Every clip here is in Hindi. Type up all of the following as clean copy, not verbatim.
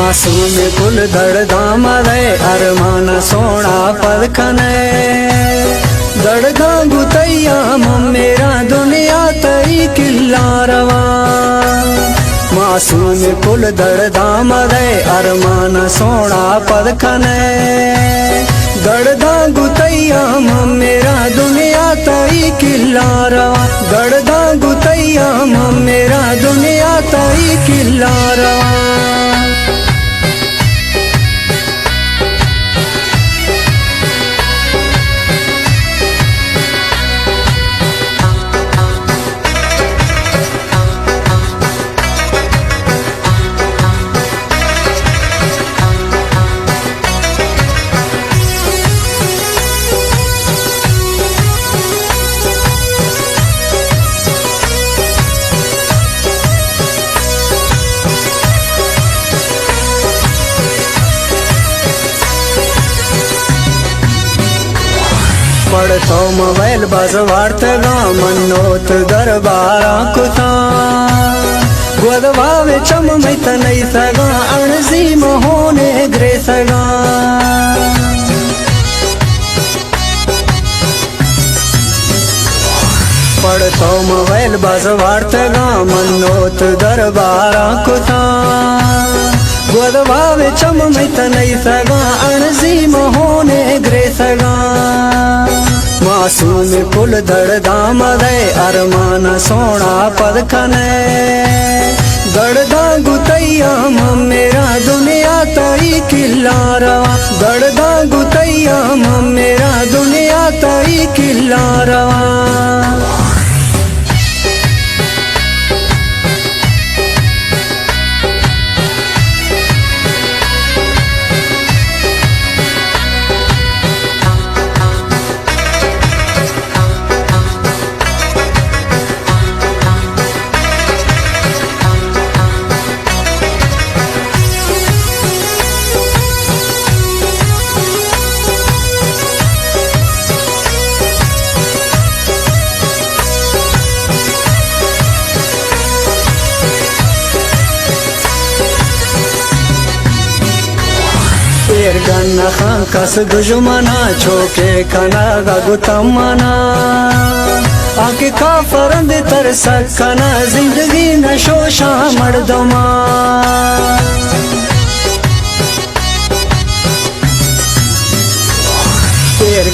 मासूम कुल दड़दाम रे अरमान सोना पदखने दड़दा गुतैया मेरा दुनिया तई किल्ला रवा। मासूम कुल दड़दाम रे अरमान सोना पदखने दड़दा गुतैया मेरा दुनिया तई किल्ला रवा। दड़दा गुतैया मेरा दुनिया तई किल्ला रवा। पढ़तो मोबाइल बस वार्तगा मनोत दरबारा कुता गोदवावे चम मैत नहीं सगा अणसी मोहने ग्रे सगा। पढ़तो मोबाइल बस वार्तगा मनोत दरबारा कुता गोदवावे चम मैत नहीं सगा अणसी मोहने ग्रे सगा। मासूम कुल दड़दाम रे अरमान सोना पदखने दड़दा गुतैया मेरा दुनिया तई किल्ला रवा। दड़दा गुतैया मेरा दुनिया तई किल्ला रवा। गन्ना खां कस दुश्मना छोके खना गुतमना आके काफरंद तर सकना जिंदगी नशोशा मर्दमा।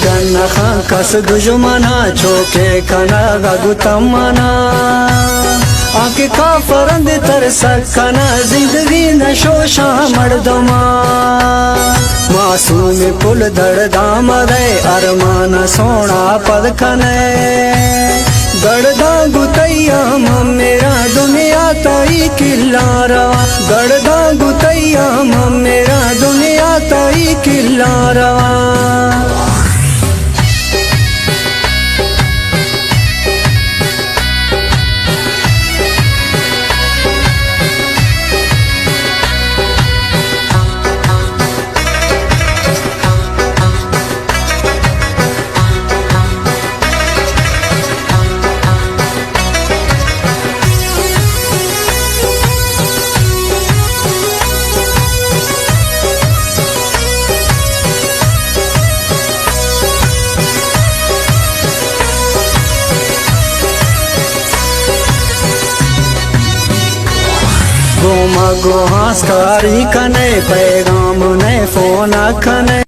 गन्ना खां कस दुश्मना छोके खना गुतमना आके काफरंद तर सकना जिंदगी नशोशा मर्दमा। मासूम कुल दड़दाम रे अरमान सोना पदखने दड़दा गुतैया मेरा दुनिया तई किल्ला रवा। दड़दा गुतैया मेरा दुनिया तई किल्ला रवा। गोमा गोहास कारी कने पैगाम ने फोन खने